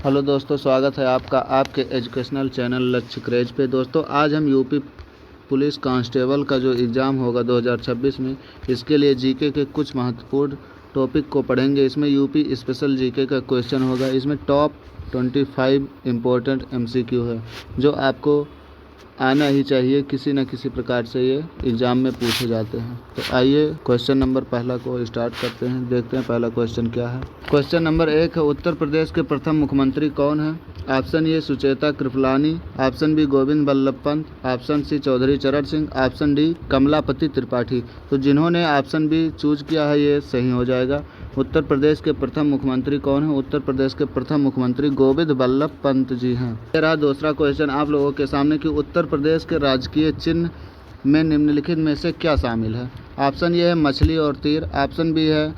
Hello दोस्तों, स्वागत है आपका आपके एजुकेशनल चैनल लक्ष्य क्रेज पे। दोस्तों, आज हम यूपी पुलिस कांस्टेबल का जो एग्ज़ाम होगा 2026 में, इसके लिए जीके के कुछ महत्वपूर्ण टॉपिक को पढ़ेंगे। इसमें यूपी स्पेशल जीके का क्वेश्चन होगा। इसमें टॉप 25 इम्पोर्टेंट एमसीक्यू है जो आपको आना ही चाहिए। किसी न किसी प्रकार से ये एग्ज़ाम में पूछे जाते हैं। तो आइए क्वेश्चन नंबर पहला को स्टार्ट करते हैं। देखते हैं पहला क्वेश्चन क्या है। क्वेश्चन नंबर 1 है, उत्तर प्रदेश के प्रथम मुख्यमंत्री कौन है? Option A Sucheta Kripalani, option B Govind Ballabh Pant, option C Chaudhary Charan Singh, option D Kamalapati Tripathi. तो जिन्होंने ऑप्शन बी चूज किया है ये सही हो जाएगा। उत्तर प्रदेश के प्रथम मुख्यमंत्री कौन है? उत्तर प्रदेश के प्रथम मुख्यमंत्री गोविंद बल्लभ पंत जी हैं। ये रहा दूसरा क्वेश्चन आप लोगों के सामने कि उत्तर प्रदेश के राजकीय चिन्ह में निम्नलिखित में से क्या शामिल है? ऑप्शन ए है मछली और तीर, ऑप्शन बी है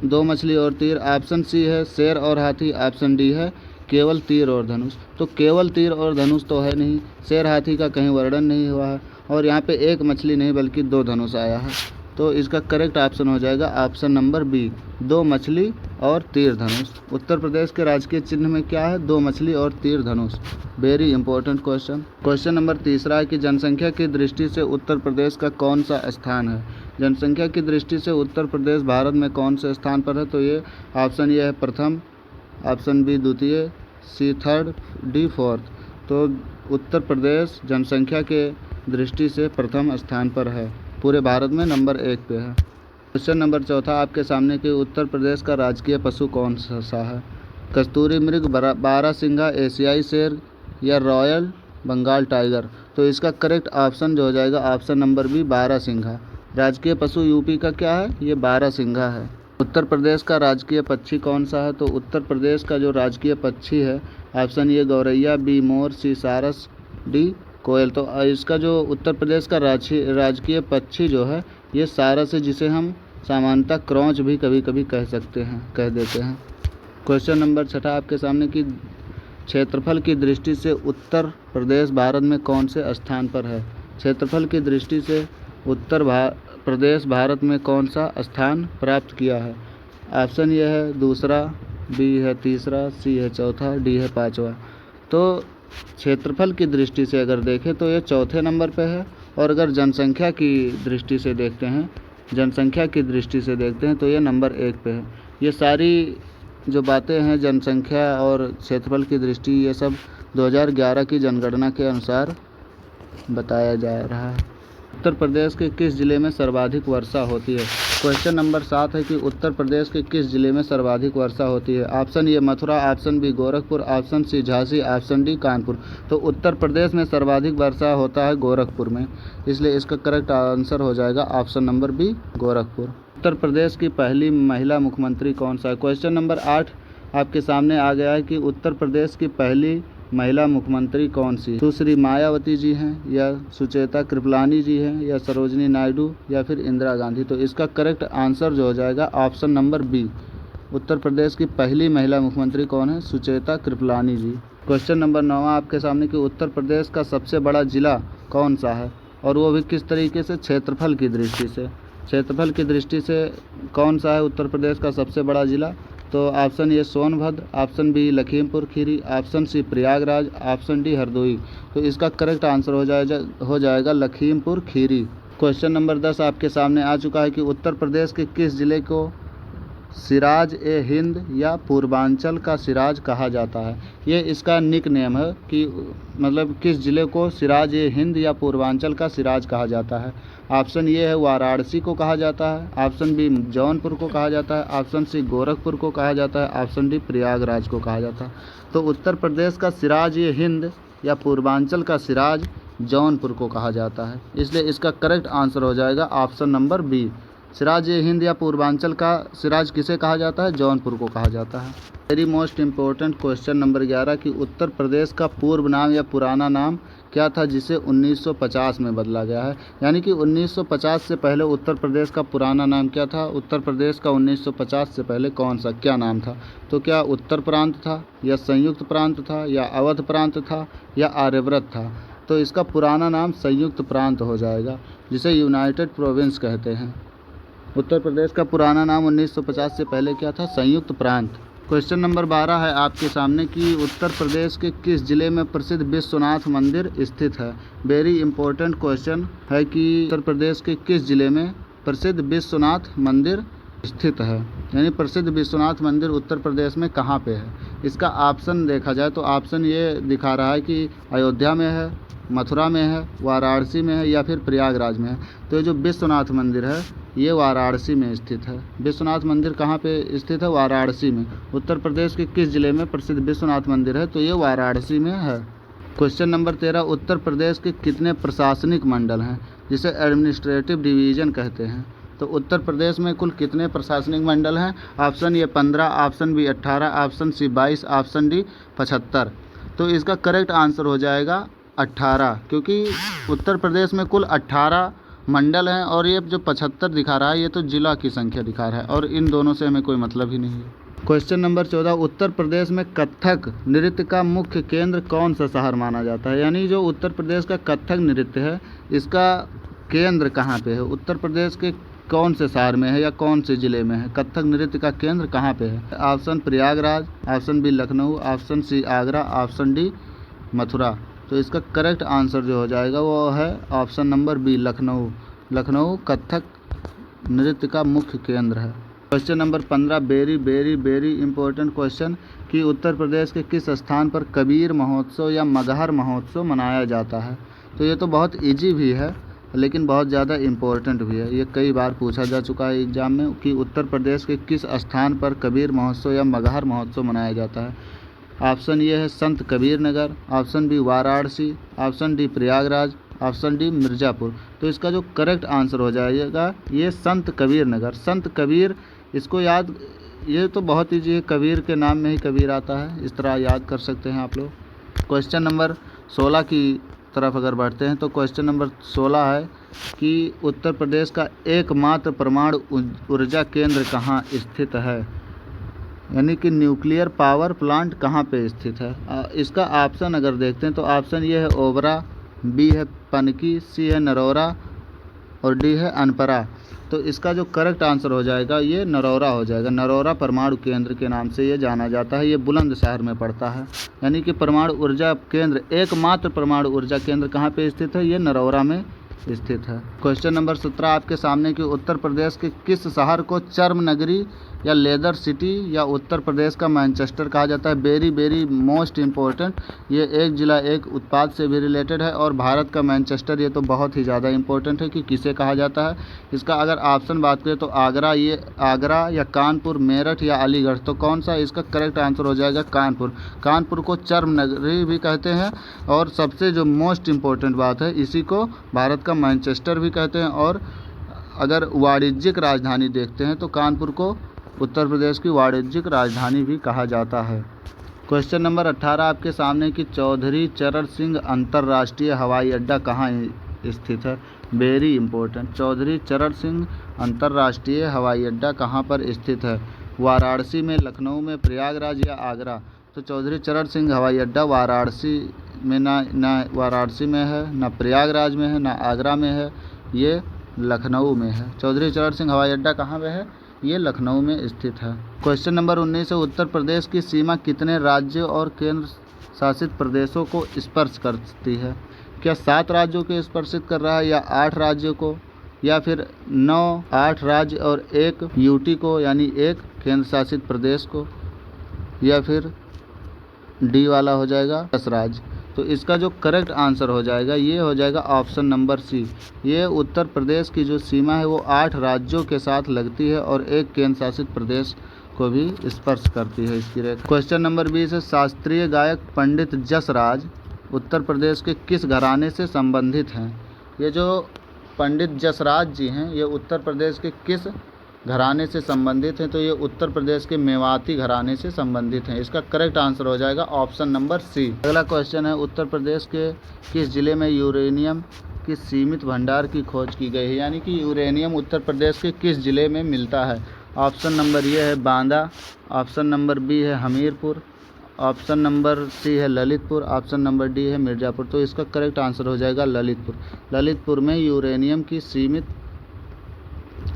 दो मछली और तीर, ऑप्शन सी है शेर और हाथी, ऑप्शन डी है केवल तीर और धनुष। तो केवल तीर और धनुष तो है नहीं, शेर हाथी का कहीं वर्णन नहीं हुआ है, और यहाँ पे एक मछली नहीं बल्कि दो धनुष आया है। तो इसका करेक्ट ऑप्शन हो जाएगा ऑप्शन नंबर बी, दो मछली और तीर धनुष। उत्तर प्रदेश के राजकीय चिन्ह में क्या है? दो मछली और तीर धनुष। Very important question. Question number तीसरा है कि जनसंख्या की दृष्टि से उत्तर प्रदेश का कौन सा स्थान है? जनसंख्या की दृष्टि से उत्तर प्रदेश भारत में कौन से स्थान पर है? तो ये ऑप्शन ये है प्रथम, ऑप्शन बी द्वितीय, सी थर्ड, डी फोर्थ। तो उत्तर प्रदेश जनसंख्या के दृष्टि से प्रथम स्थान पर है, पूरे भारत में नंबर 1 पे है। क्वेश्चन नंबर चौथा आपके सामने कि उत्तर प्रदेश का राजकीय पशु कौन सा है? कस्तूरी मृग, बारहसिंगा, एशियाई शेर या रॉयल बंगाल टाइगर। तो इसका करेक्ट ऑप्शन जो हो जाएगा ऑप्शन नंबर बी, बारहसिंगा। राजकीय पशु यूपी का क्या है? ये बारहसिंगा है। उत्तर प्रदेश का राजकीय पक्षी कौन सा है? तो उत्तर प्रदेश का जो राजकीय पक्षी है ऑप्शन ए गौरैया, बी मोर, सी सारस, डी कोयल। तो इसका जो उत्तर प्रदेश का राजकीय पक्षी जो है ये सारस है, जिसे हम सामान्यतः क्रौंच भी कभी कभी कह देते हैं। क्वेश्चन नंबर 6 आपके सामने कि क्षेत्रफल की दृष्टि से उत्तर प्रदेश भारत में कौन से स्थान पर है? क्षेत्रफल की दृष्टि से उत्तर प्रदेश भारत में कौन सा स्थान प्राप्त किया है? ऑप्शन ये है दूसरा, बी है तीसरा, सी है चौथा, डी है पाँचवा। तो क्षेत्रफल की दृष्टि से अगर देखें तो ये चौथे नंबर पे है, और अगर जनसंख्या की दृष्टि से देखते हैं तो ये नंबर 1 पे है। ये सारी जो बातें हैं जनसंख्या और क्षेत्रफल की दृष्टि, ये सब 2011 की जनगणना के अनुसार बताया जा रहा है। उत्तर प्रदेश के किस ज़िले में सर्वाधिक वर्षा होती है? क्वेश्चन नंबर 7 है कि उत्तर प्रदेश के किस ज़िले में सर्वाधिक वर्षा होती है? Option A Mathura, option B Gorakhpur, option C Jhansi, option D Kanpur. तो उत्तर प्रदेश में सर्वाधिक वर्षा होता है गोरखपुर में, इसलिए इसका करेक्ट आंसर हो जाएगा option number B, Gorakhpur. Uttar Pradesh की पहली महिला मुख्यमंत्री कौन सा है? क्वेश्चन नंबर 8 आपके सामने आ गया है कि उत्तर प्रदेश की पहली महिला मुख्यमंत्री कौन सी? सुश्री मायावती जी हैं, या सुचेता कृपलानी जी हैं, या सरोजनी नायडू, या फिर इंदिरा गांधी। तो इसका करेक्ट आंसर जो हो जाएगा option number B, Uttar Pradesh की पहली महिला मुख्यमंत्री कौन है? सुचेता कृपलानी जी। क्वेश्चन नंबर 9 आपके सामने कि उत्तर प्रदेश का सबसे बड़ा जिला कौन सा है, और वो भी किस तरीके से? क्षेत्रफल की दृष्टि से। क्षेत्रफल की दृष्टि से कौन सा है उत्तर प्रदेश का सबसे बड़ा जिला? तो option A Sonbhadra, option B Lakhimpur Kheri, option C Prayagraj, option D Hardoi. तो इसका करेक्ट आंसर हो जाएगा लखीमपुर खीरी। क्वेश्चन नंबर 10 आपके सामने आ चुका है कि उत्तर प्रदेश के किस ज़िले को सिराज ए हिंद या पूर्वांचल का सिराज कहा जाता है? ये इसका निक नेम है कि मतलब किस ज़िले को सिराज ए हिंद या पूर्वांचल का सिराज कहा जाता है। ऑप्शन ये है वाराणसी को कहा जाता है, ऑप्शन बी जौनपुर को कहा जाता है, ऑप्शन सी गोरखपुर को कहा जाता है, ऑप्शन डी प्रयागराज को कहा जाता है। तो उत्तर प्रदेश का सिराज ए हिंद या पूर्वांचल का सिराज जौनपुर को कहा जाता है, इसलिए इसका करेक्ट आंसर हो जाएगा ऑप्शन नंबर बी, सिराज ए हिंद या पूर्वांचल का सिराज किसे कहा जाता है? जौनपुर को कहा जाता है। Very most important question number 11 कि उत्तर प्रदेश का पूर्व नाम या पुराना नाम क्या था जिसे 1950 में बदला गया है? यानी कि 1950 से पहले उत्तर प्रदेश का पुराना नाम क्या था? उत्तर प्रदेश का 1950 से पहले क्या नाम था? तो क्या उत्तर प्रांत था, या संयुक्त प्रांत था, या अवध प्रांत था, या आर्यव्रत था? तो इसका पुराना नाम संयुक्त प्रांत हो जाएगा, जिसे यूनाइटेड प्रोविंस कहते हैं। उत्तर प्रदेश का पुराना नाम 1950 से पहले क्या था? संयुक्त प्रांत। क्वेश्चन नंबर 12 है आपके सामने कि उत्तर प्रदेश के किस ज़िले में प्रसिद्ध विश्वनाथ मंदिर स्थित है। वेरी इंपॉर्टेंट क्वेश्चन है कि उत्तर प्रदेश के किस ज़िले में प्रसिद्ध विश्वनाथ मंदिर स्थित है, यानी प्रसिद्ध विश्वनाथ मंदिर उत्तर प्रदेश में कहाँ पे है। इसका ऑप्शन देखा जाए तो ऑप्शन ये दिखा रहा है कि अयोध्या में है, मथुरा में है, वाराणसी में है या फिर प्रयागराज में है। तो ये जो विश्वनाथ मंदिर है ये वाराणसी में स्थित है। विश्वनाथ मंदिर कहाँ पे स्थित है? वाराणसी में। उत्तर प्रदेश के किस ज़िले में प्रसिद्ध विश्वनाथ मंदिर है? तो ये वाराणसी में है। क्वेश्चन नंबर 13, उत्तर प्रदेश के कितने प्रशासनिक मंडल हैं, जिसे एडमिनिस्ट्रेटिव डिवीज़न कहते हैं। तो उत्तर प्रदेश में कुल कितने प्रशासनिक मंडल हैं? Option A 15, option B 18, option C 22, option D 75। तो इसका करेक्ट आंसर हो जाएगा 18, क्योंकि उत्तर प्रदेश में कुल 18 मंडल हैं और ये जो 75 दिखा रहा है ये तो जिला की संख्या दिखा रहा है और इन दोनों से हमें कोई मतलब ही नहीं है। क्वेश्चन नंबर 14, उत्तर प्रदेश में कथक नृत्य का मुख्य केंद्र कौन सा शहर माना जाता है। यानी जो उत्तर प्रदेश का कथक नृत्य है इसका केंद्र कहाँ पे है, उत्तर प्रदेश के कौन से शहर में है या कौन से ज़िले में है, कथक नृत्य का केंद्र कहाँ पे है। Option Prayagraj, option B Lucknow, option C Agra, option D Mathura. तो इसका करेक्ट आंसर जो हो जाएगा वो है option number B Lucknow. Lucknow Kathak नृत्य का मुख्य केंद्र है। Question number 15, very important question कि उत्तर प्रदेश के किस स्थान पर कबीर महोत्सव या मगहर महोत्सव मनाया जाता है। तो ये तो बहुत इजी भी है लेकिन बहुत ज़्यादा इम्पोर्टेंट भी है। ये कई बार पूछा जा चुका है एग्ज़ाम में कि उत्तर प्रदेश के किस स्थान पर कबीर महोत्सव या मगहर महोत्सव मनाया जाता है। ऑप्शन ये है Sant Kabir Nagar, option b Varanasi, option d Prayagraj, option d Mirzapur. तो इसका जो करेक्ट आंसर हो जाएगा ये संत कबीर नगर। संत कबीर, इसको याद, ये तो बहुत ईजी है, कबीर के नाम में ही कबीर आता है, इस तरह याद कर सकते हैं आप लोग। क्वेश्चन नंबर 16 की तरफ अगर बढ़ते हैं तो क्वेश्चन नंबर 16 है कि उत्तर प्रदेश का एकमात्र परमाणु ऊर्जा केंद्र कहाँ स्थित है, यानी कि न्यूक्लियर पावर प्लांट कहाँ पे स्थित है। इसका ऑप्शन अगर देखते हैं तो ऑप्शन ये है ओबरा, बी है पनकी, सी है नरौरा और डी है अनपरा। तो इसका जो करेक्ट आंसर हो जाएगा ये नरौरा हो जाएगा। नरौरा परमाणु केंद्र के नाम से ये जाना जाता है। ये बुलंदशहर में पड़ता है, यानी कि परमाणु ऊर्जा केंद्र, एकमात्र परमाणु ऊर्जा केंद्र कहाँ पे स्थित है, ये नरौरा में स्थित है। क्वेश्चन नंबर 17 आपके सामने कि उत्तर प्रदेश के किस शहर को चर्म नगरी या लेदर सिटी या उत्तर प्रदेश का मैनचेस्टर कहा जाता है। वेरी मोस्ट इम्पोर्टेंट, ये एक ज़िला एक उत्पाद से भी रिलेटेड है और भारत का मैनचेस्टर ये तो बहुत ही ज़्यादा इम्पोर्टेंट है कि किसे कहा जाता है। इसका अगर ऑप्शन बात करें तो आगरा, ये आगरा या कानपुर, मेरठ या अलीगढ़। तो कौन सा इसका करेक्ट आंसर हो जाएगा कानपुर। कानपुर को चर्म नगरी भी कहते हैं और सबसे जो मोस्ट इम्पोर्टेंट बात है इसी को भारत का मैनचेस्टर भी कहते हैं। और अगर वाणिज्यिक राजधानी देखते हैं तो कानपुर को उत्तर प्रदेश की वाणिज्यिक राजधानी भी कहा जाता है। क्वेश्चन नंबर 18 आपके सामने कि चौधरी चरण सिंह अंतर्राष्ट्रीय हवाई अड्डा कहाँ स्थित है। वेरी इंपॉर्टेंट, चौधरी चरण सिंह अंतर्राष्ट्रीय हवाई अड्डा कहाँ पर स्थित है। वाराणसी में, लखनऊ में, प्रयागराज या आगरा। तो चौधरी चरण सिंह हवाई अड्डा वाराणसी में ना वाराणसी में है, ना प्रयागराज में है, ना आगरा में है, ये लखनऊ में है। चौधरी चरण सिंह हवाई अड्डा कहाँ पे है, ये लखनऊ में स्थित है। क्वेश्चन नंबर 19 है उत्तर प्रदेश की सीमा कितने राज्यों और केंद्र शासित प्रदेशों को स्पर्श करती है। क्या 7 राज्यों को स्पर्शित कर रहा है या 8 राज्यों को या फिर 8 राज्य और 1 यूटी को यानी 1 केंद्र शासित प्रदेश को, या फिर डी वाला हो जाएगा 10 राज्य। तो इसका जो करेक्ट आंसर हो जाएगा ये हो जाएगा ऑप्शन नंबर सी। ये उत्तर प्रदेश की जो सीमा है वो 8 राज्यों के साथ लगती है और 1 केंद्र शासित प्रदेश को भी स्पर्श करती है इसकी रेखा। क्वेश्चन नंबर 20 है शास्त्रीय गायक पंडित जसराज उत्तर प्रदेश के किस घराने से संबंधित हैं। ये जो पंडित जसराज जी हैं ये उत्तर प्रदेश के किस घराने से संबंधित हैं। तो ये उत्तर प्रदेश के मेवाती घराने से संबंधित हैं। इसका करेक्ट आंसर हो जाएगा ऑप्शन नंबर सी। अगला क्वेश्चन है उत्तर प्रदेश के किस जिले में यूरेनियम की सीमित भंडार की खोज की गई है, यानी कि यूरेनियम उत्तर प्रदेश के किस जिले में मिलता है। ऑप्शन नंबर ये है बांदा, ऑप्शन नंबर बी है हमीरपुर, ऑप्शन नंबर सी है ललितपुर, ऑप्शन नंबर डी है मिर्ज़ापुर। तो इसका करेक्ट आंसर हो जाएगा ललितपुर। ललितपुर में यूरेनियम की सीमित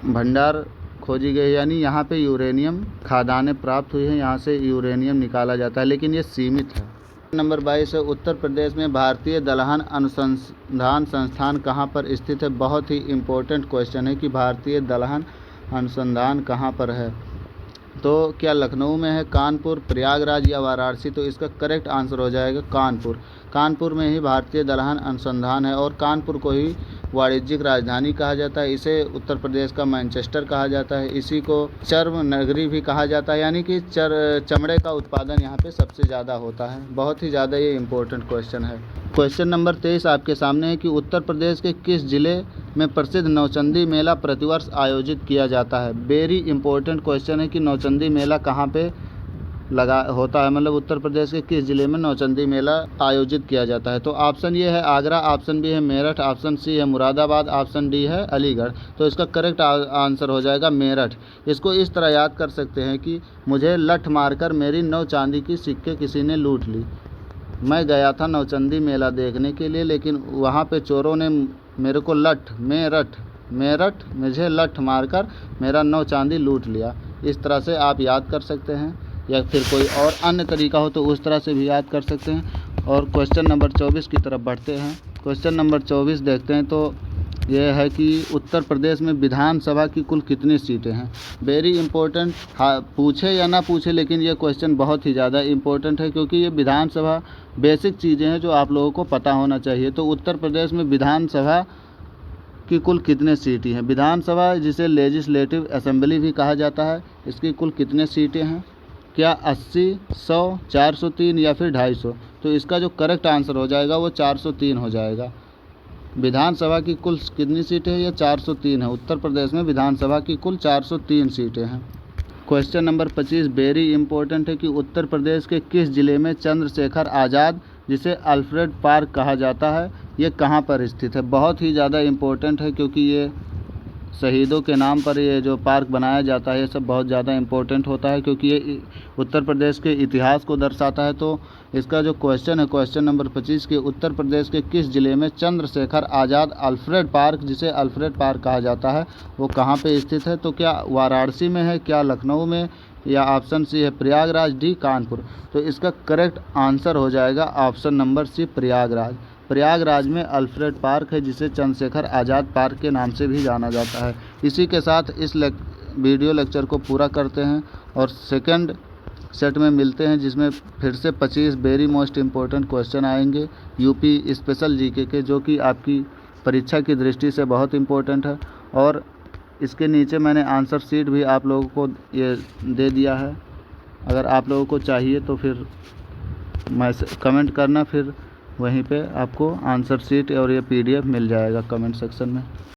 भंडार खोजी गई, यानी यहाँ पे यूरेनियम खदानें प्राप्त हुई हैं, यहाँ से यूरेनियम निकाला जाता है, लेकिन ये सीमित है। नंबर 22 है, उत्तर प्रदेश में भारतीय दलहन अनुसंधान संस्थान कहाँ पर स्थित है। बहुत ही इम्पोर्टेंट क्वेश्चन है कि भारतीय दलहन अनुसंधान कहाँ पर है। तो क्या लखनऊ में है, कानपुर, प्रयागराज या वाराणसी। तो इसका करेक्ट आंसर हो जाएगा कानपुर। कानपुर में ही भारतीय दलहन अनुसंधान है और कानपुर को ही वाणिज्यिक राजधानी कहा जाता है। इसे उत्तर प्रदेश का मैनचेस्टर कहा जाता है। इसी को चर्म नगरी भी कहा जाता है, यानी कि चमड़े का उत्पादन यहाँ पे सबसे ज़्यादा होता है। बहुत ही ज़्यादा ये इम्पोर्टेंट क्वेश्चन है। क्वेश्चन नंबर 23 आपके सामने है कि उत्तर प्रदेश के किस जिले में प्रसिद्ध नौचंदी मेला प्रतिवर्ष आयोजित किया जाता है। वेरी इंपॉर्टेंट क्वेश्चन है कि नौचंदी मेला कहाँ पे लगा होता है, मतलब उत्तर प्रदेश के किस जिले में नौचंदी मेला आयोजित किया जाता है। तो ऑप्शन ये है आगरा, ऑप्शन बी है मेरठ, ऑप्शन सी है मुरादाबाद, ऑप्शन डी है अलीगढ़। तो इसका करेक्ट आंसर हो जाएगा मेरठ। इसको इस तरह याद कर सकते हैं कि मुझे लठ मारकर मेरी 9 चांदी की सिक्के किसी ने लूट ली। मैं गया था नौचंदी मेला देखने के लिए, लेकिन वहाँ पे चोरों ने मेरे को मेरठ मुझे लठ मारकर मेरा 9 चांदी लूट लिया। इस तरह से आप याद कर सकते हैं, या फिर कोई और अन्य तरीका हो तो उस तरह से भी याद कर सकते हैं। और क्वेश्चन नंबर 24 की तरफ बढ़ते हैं। क्वेश्चन नंबर 24 देखते हैं तो यह है कि उत्तर प्रदेश में विधानसभा की कुल कितनी सीटें हैं। वेरी इंपॉर्टेंट, हाँ पूछे या ना पूछे, लेकिन ये क्वेश्चन बहुत ही ज़्यादा इंपॉर्टेंट है, क्योंकि ये विधानसभा बेसिक चीज़ें हैं जो आप लोगों को पता होना चाहिए। तो उत्तर प्रदेश में विधानसभा की कुल कितने सीटें हैं। विधानसभा जिसे लेजिस्लेटिव असेंबली भी कहा जाता है, इसकी कुल कितने सीटें हैं। क्या 80, 100, 403 या फिर 250। तो इसका जो करेक्ट आंसर हो जाएगा वो 403 हो जाएगा। विधानसभा की कुल कितनी सीटें हैं, ये 403 है। उत्तर प्रदेश में विधानसभा की कुल 403 सीटें हैं। क्वेश्चन नंबर 25 वेरी इंपॉर्टेंट है कि उत्तर प्रदेश के किस जिले में चंद्रशेखर आज़ाद जिसे अल्फ्रेड पार्क कहा जाता है, ये कहाँ पर स्थित है। बहुत ही ज़्यादा इम्पोर्टेंट है, क्योंकि ये शहीदों के नाम पर ये जो पार्क बनाया जाता है ये सब बहुत ज़्यादा इम्पोर्टेंट होता है, क्योंकि ये उत्तर प्रदेश के इतिहास को दर्शाता है। तो इसका जो क्वेश्चन है क्वेश्चन नंबर 25 के उत्तर प्रदेश के किस जिले में चंद्रशेखर आज़ाद अल्फ्रेड पार्क जिसे अल्फ्रेड पार्क कहा जाता है वो कहाँ पे स्थित है। तो क्या वाराणसी में है, क्या लखनऊ में, या ऑप्शन सी है प्रयागराज, डी कानपुर। तो इसका करेक्ट आंसर हो जाएगा option number C Prayagraj. Prayagraj में अल्फ्रेड पार्क है जिसे चंद्रशेखर आज़ाद पार्क के नाम से भी जाना जाता है। इसी के साथ इस वीडियो लेक्चर को पूरा करते हैं और सेकंड सेट में मिलते हैं, जिसमें फिर से 25 वेरी मोस्ट इम्पोर्टेंट क्वेश्चन आएंगे यूपी स्पेशल जीके के, जो कि आपकी परीक्षा की दृष्टि से बहुत इम्पोर्टेंट है। और इसके नीचे मैंने आंसर शीट भी आप लोगों को ये दे दिया है। अगर आप लोगों को चाहिए तो फिर कमेंट करना, फिर वहीं पे आपको आंसर शीट और ये PDF मिल जाएगा कमेंट सेक्शन में।